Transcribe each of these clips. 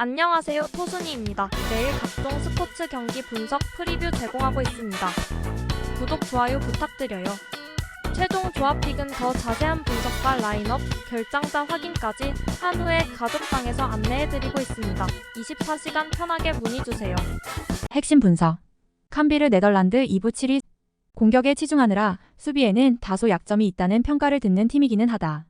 안녕하세요, 토순이입니다. 매일 각종 스포츠 경기 분석 프리뷰 제공하고 있습니다. 구독, 좋아요 부탁드려요. 최종 조합픽은 더 자세한 분석과 라인업, 결장자 확인까지 한우의 가족방에서 안내해드리고 있습니다. 24시간 편하게 문의주세요. 핵심 분석. 캄비르 네덜란드 2부 7위. 공격에 치중하느라 수비에는 다소 약점이 있다는 평가를 듣는 팀이기는 하다.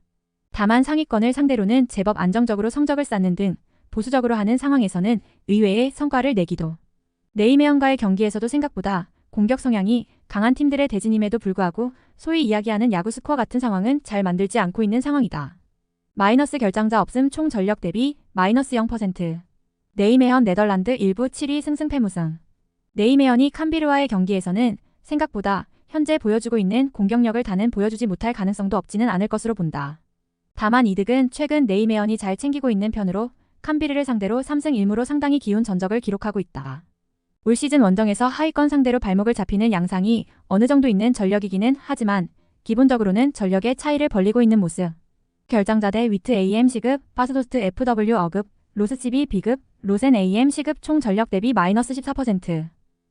다만 상위권을 상대로는 제법 안정적으로 성적을 쌓는 등 보수적으로 하는 상황에서는 의외의 성과를 내기도. 네이메언과의 경기에서도 생각보다 공격 성향이 강한 팀들의 대진임에도 불구하고 소위 이야기하는 야구 스코어 같은 상황은 잘 만들지 않고 있는 상황이다. 마이너스 결장자 없음 총 전력 대비 마이너스 0%. 네이메언 네덜란드 1부 7위 승승패무승. 네이메언이 캄비르와의 경기에서는 생각보다 현재 보여주고 있는 공격력을 다는 보여주지 못할 가능성도 없지는 않을 것으로 본다. 다만 이득은 최근 네이메언이 잘 챙기고 있는 편으로 캄비르를 상대로 3승 1무로 상당히 기운 전적을 기록하고 있다. 올 시즌 원정에서 하위권 상대로 발목을 잡히는 양상이 어느 정도 있는 전력이기는 하지만 기본적으로는 전력의 차이를 벌리고 있는 모습. 결장자 대 위트 AM 시급, 파스도스트 FW 어급, 로스 CB B급, 로센 AM 시급 총 전력 대비 마이너스 14%.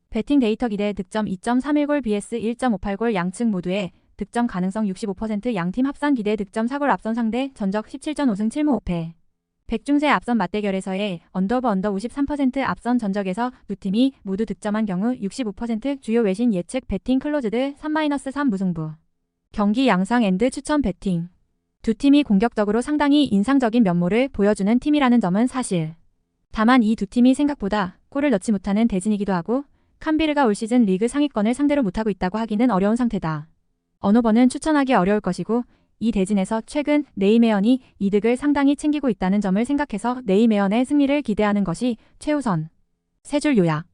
배팅 데이터 기대 득점 2.310골 vs 1.58골 양측 모두의 득점 가능성 65% 양팀 합산 기대 득점 4골 앞선 상대 전적 17.5승 7무 5패. 백중세 앞선 맞대결에서의 언더 53% 앞선 전적에서 두 팀이 모두 득점한 경우 65% 주요 외신 예측 배팅 클로즈드 3-3 무승부. 경기 양상 앤드 추천 배팅. 두 팀이 공격적으로 상당히 인상적인 면모를 보여주는 팀이라는 점은 사실. 다만 이 두 팀이 생각보다 골을 넣지 못하는 대진이기도 하고 캄비르가 올 시즌 리그 상위권을 상대로 못하고 있다고 하기는 어려운 상태다. 어느 번은 추천하기 어려울 것이고 이 대진에서 최근 네이메언이 이득을 상당히 챙기고 있다는 점을 생각해서 네이메언의 승리를 기대하는 것이 최우선. 세 줄 요약.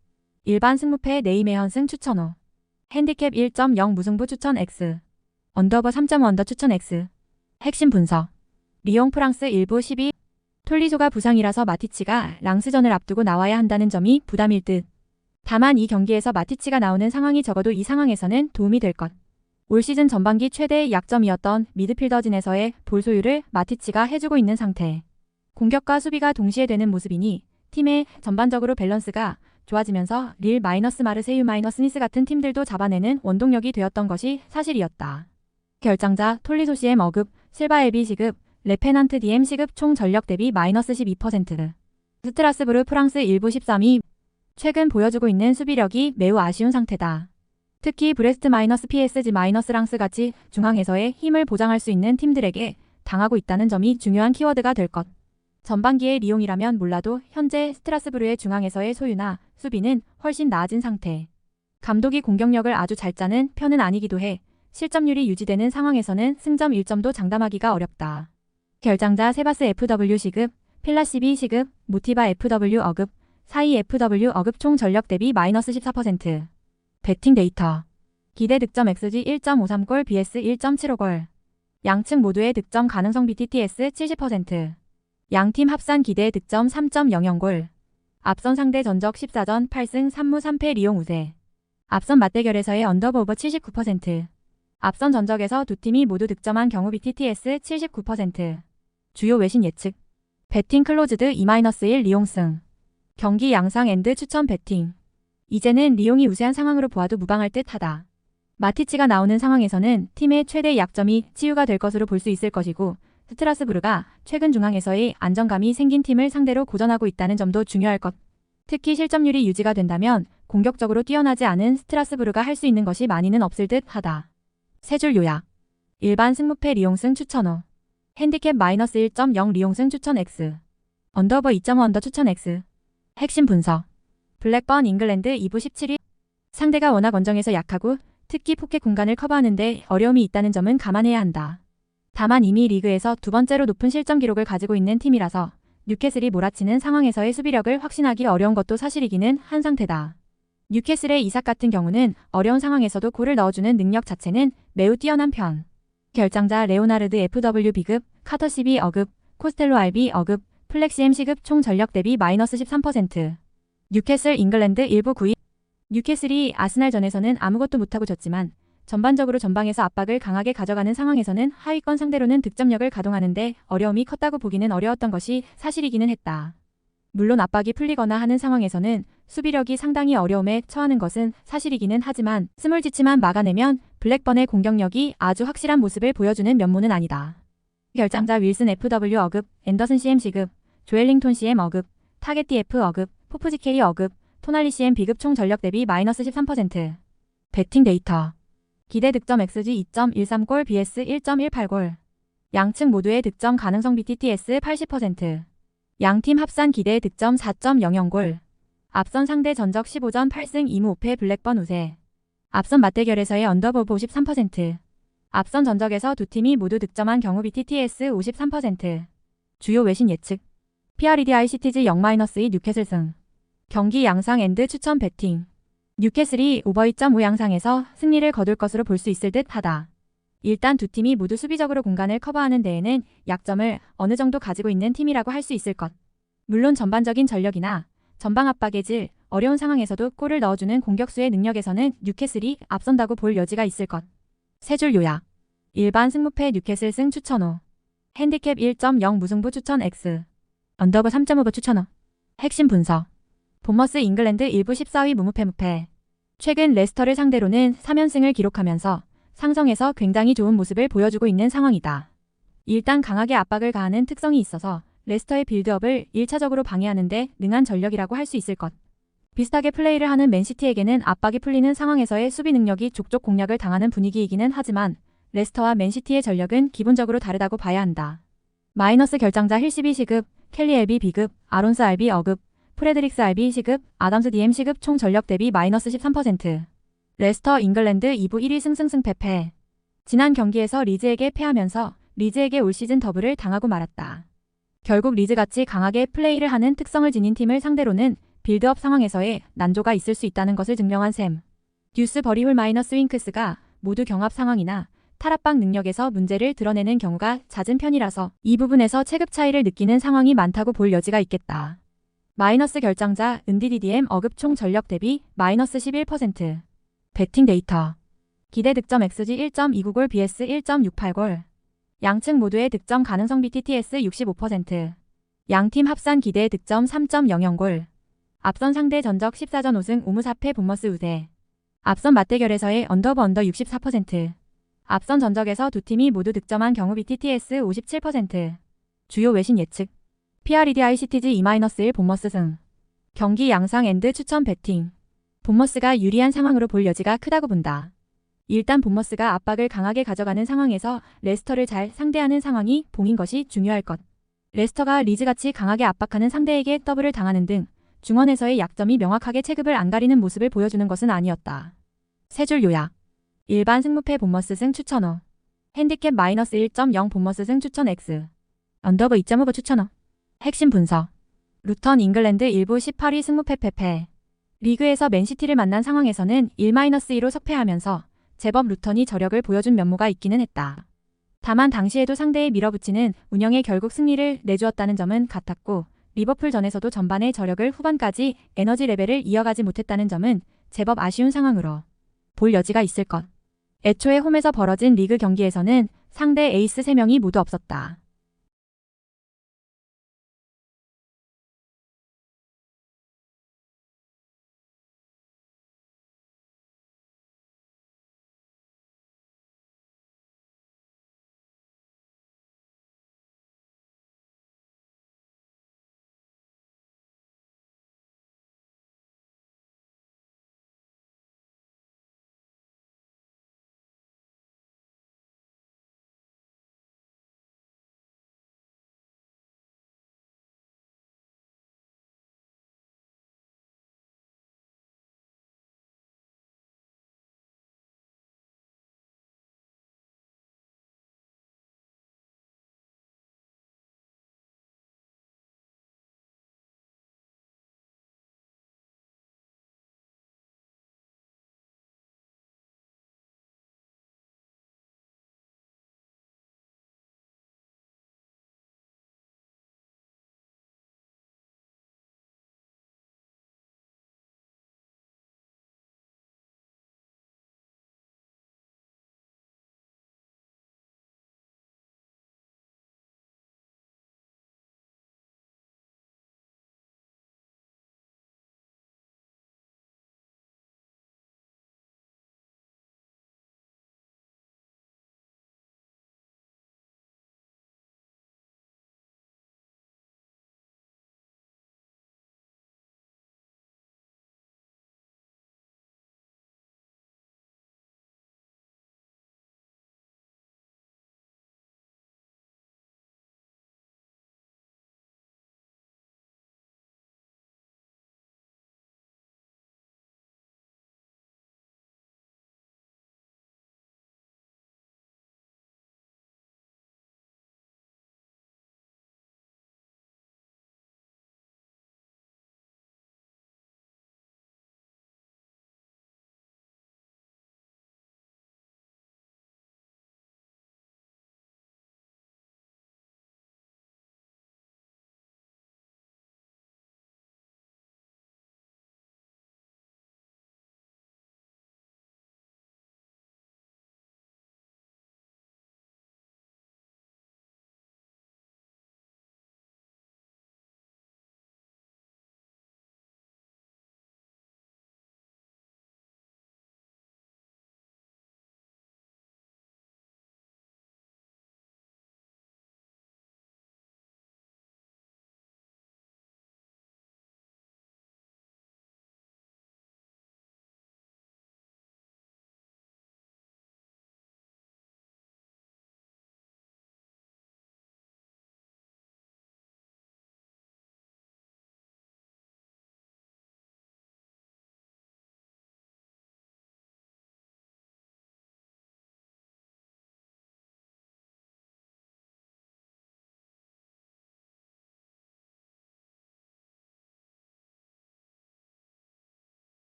일반 승무패 네이메언 승 추천 후. 핸디캡 1.0 무승부 추천 X. 언더버 3.5 언더 추천 X. 핵심 분석. 리옹 프랑스 1부 12. 톨리조가 부상이라서 마티치가 랑스전을 앞두고 나와야 한다는 점이 부담일 듯. 다만 이 경기에서 마티치가 나오는 상황이 적어도 이 상황에서는 도움이 될 것. 올 시즌 전반기 최대의 약점이었던 미드필더진에서의 볼 소유를 마티치가 해주고 있는 상태. 공격과 수비가 동시에 되는 모습이니 팀의 전반적으로 밸런스가 좋아지면서 릴 마이너스 마르세유 마이너스 니스 같은 팀들도 잡아내는 원동력이 되었던 것이 사실이었다. 결장자 톨리소 CM 어급, 실바 에비 시급, 레페난트 DM 시급 총 전력 대비 마이너스 12%. 스트라스부르 프랑스 1부 13위. 최근 보여주고 있는 수비력이 매우 아쉬운 상태다. 특히 브레스트 마이너스 PSG 마이너스 랑스 같이 중앙에서의 힘을 보장할 수 있는 팀들에게 당하고 있다는 점이 중요한 키워드가 될 것. 전반기의 리옹이라면 몰라도 현재 스트라스부르의 중앙에서의 소유나 수비는 훨씬 나아진 상태. 감독이 공격력을 아주 잘 짜는 편은 아니기도 해 실점률이 유지되는 상황에서는 승점 1점도 장담하기가 어렵다. 결장자 세바스 FW 시급, 필라 CB 시급, 모티바 FW 어급, 사이 FW 어급 총 전력 대비 마이너스 14%. 배팅 데이터. 기대 득점 XG 1.53골 vs 1.75골. 양측 모두의 득점 가능성 BTTS 70%. 양팀 합산 기대 득점 3.00골. 앞선 상대 전적 14전 8승 3무 3패 리옹 우세. 앞선 맞대결에서의 언더버 오버 79%. 앞선 전적에서 두 팀이 모두 득점한 경우 BTTS 79%. 주요 외신 예측. 배팅 클로즈드 2-1 리옹승. 경기 양상 앤드 추천 배팅. 이제는 리옹이 우세한 상황으로 보아도 무방할 듯하다. 마티치가 나오는 상황에서는 팀의 최대 약점이 치유가 될 것으로 볼 수 있을 것이고 스트라스부르가 최근 중앙에서의 안정감이 생긴 팀을 상대로 고전하고 있다는 점도 중요할 것. 특히 실점률이 유지가 된다면 공격적으로 뛰어나지 않은 스트라스부르가 할 수 있는 것이 많이는 없을 듯하다. 세 줄 요약. 일반 승무패 리옹승 추천 후. 핸디캡 마이너스 1.0 리옹승 추천 X. 언더버 2.5 언더 추천 X. 핵심 분석. 블랙번 잉글랜드 2부 17위. 상대가 워낙 원정에서 약하고 특히 포켓 공간을 커버하는데 어려움이 있다는 점은 감안해야 한다. 다만 이미 리그에서 두 번째로 높은 실점 기록을 가지고 있는 팀이라서 뉴캐슬이 몰아치는 상황에서의 수비력을 확신하기 어려운 것도 사실이기는 한 상태다. 뉴캐슬의 이삭 같은 경우는 어려운 상황에서도 골을 넣어주는 능력 자체는 매우 뛰어난 편. 결장자 레오나르드 FW B급, 카터 CB 어급, 코스텔로 RB 어급, 플렉시 M 시급 총 전력 대비 마이너스 13%. 뉴캐슬 잉글랜드 1부 9위. 뉴캐슬이 아스날전에서는 아무것도 못하고 졌지만 전반적으로 전방에서 압박을 강하게 가져가는 상황에서는 하위권 상대로는 득점력을 가동하는데 어려움이 컸다고 보기는 어려웠던 것이 사실이기는 했다. 물론 압박이 풀리거나 하는 상황에서는 수비력이 상당히 어려움에 처하는 것은 사실이기는 하지만 스몰지치만 막아내면 블랙번의 공격력이 아주 확실한 모습을 보여주는 면모는 아니다. 결장자 윌슨 FW 어급, 앤더슨 CM C급, 조엘링톤 CM 어급, 타겟 DF 어급, 포프지 K 어급, 토날리 CM B급 총 전력 대비 마이너스 13%. 배팅 데이터. 기대 득점 XG 2.13골 BS 1.18골. 양측 모두의 득점 가능성 BTTS 80%. 양팀 합산 기대 득점 4.00골. 앞선 상대 전적 15전 8승 2무 5패 블랙번 우세. 앞선 맞대결에서의 언더보브 53%. 앞선 전적에서 두 팀이 모두 득점한 경우 BTTS 53%. 주요 외신 예측. PREDI 시티즈 0-2 뉴캐슬 승. 경기 양상 앤드 추천 배팅. 뉴캐슬이 오버 2.5 양상에서 승리를 거둘 것으로 볼 수 있을 듯 하다. 일단 두 팀이 모두 수비적으로 공간을 커버하는 데에는 약점을 어느 정도 가지고 있는 팀이라고 할 수 있을 것. 물론 전반적인 전력이나 전방 압박의 질, 어려운 상황에서도 골을 넣어주는 공격수의 능력에서는 뉴캐슬이 앞선다고 볼 여지가 있을 것. 세 줄 요약. 일반 승무패 뉴캐슬 승 추천호. 핸디캡 1.0 무승부 추천 X. 언더버 3.5버 추천호. 핵심 분석. 본머스 잉글랜드 일부 14위 무패. 최근 레스터를 상대로는 3연승을 기록하면서 상성에서 굉장히 좋은 모습을 보여주고 있는 상황이다. 일단 강하게 압박을 가하는 특성이 있어서 레스터의 빌드업을 1차적으로 방해하는 데 능한 전력이라고 할 수 있을 것. 비슷하게 플레이를 하는 맨시티에게는 압박이 풀리는 상황에서의 수비 능력이 족족 공략을 당하는 분위기이기는 하지만 레스터와 맨시티의 전력은 기본적으로 다르다고 봐야 한다. 마이너스 결장자 힐시비 C급, 켈리 LB B급, 아론스 RB 어급, 프레드릭스 RB C급, 아담스 DM C급 총 전력 대비 마이너스 13%. 레스터 잉글랜드 2부 1위 승패. 지난 경기에서 리즈에게 패하면서 리즈에게 올 시즌 더블을 당하고 말았다. 결국 리즈같이 강하게 플레이를 하는 특성을 지닌 팀을 상대로는 빌드업 상황에서의 난조가 있을 수 있다는 것을 증명한 셈. 듀스 버리홀 마이너스 윙크스가 모두 경합 상황이나 탈압박 능력에서 문제를 드러내는 경우가 잦은 편이라서 이 부분에서 체급 차이를 느끼는 상황이 많다고 볼 여지가 있겠다. 마이너스 결장자 은디디디엠 어급 총 전력 대비 마이너스 11%. 배팅 데이터. 기대 득점 XG 1.29골 BS 1.68골. 양측 모두의 득점 가능성 BTTS 65%. 양팀 합산 기대 득점 3.00골. 앞선 상대 전적 14전 5승 5무 4패 본머스 우세. 앞선 맞대결에서의 언더 64%. 앞선 전적에서 두 팀이 모두 득점한 경우 BTTS 57%. 주요 외신 예측. PREDI 시티즈 2-1 본머스 승. 경기 양상 앤드 추천 배팅. 본머스가 유리한 상황으로 볼 여지가 크다고 본다. 일단 본머스가 압박을 강하게 가져가는 상황에서 레스터를 잘 상대하는 상황이 봉인 것이 중요할 것. 레스터가 리즈같이 강하게 압박하는 상대에게 더블을 당하는 등 중원에서의 약점이 명확하게 체급을 안 가리는 모습을 보여주는 것은 아니었다. 세 줄 요약. 일반 승무패 본머스 승 추천호. 핸디캡 마이너스 1.0 본머스 승 추천 X. 언더버 2.5버 추천호. 핵심 분석. 루턴 잉글랜드 일부 18위 승무패. 리그에서 맨시티를 만난 상황에서는 1-2로 석패하면서 제법 루턴이 저력을 보여준 면모가 있기는 했다. 다만 당시에도 상대에 밀어붙이는 운영에 결국 승리를 내주었다는 점은 같았고 리버풀전에서도 전반의 저력을 후반까지 에너지 레벨을 이어가지 못했다는 점은 제법 아쉬운 상황으로 볼 여지가 있을 것. 애초에 홈에서 벌어진 리그 경기에서는 상대 에이스 3명이 모두 없었다.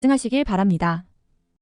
승하시길 바랍니다.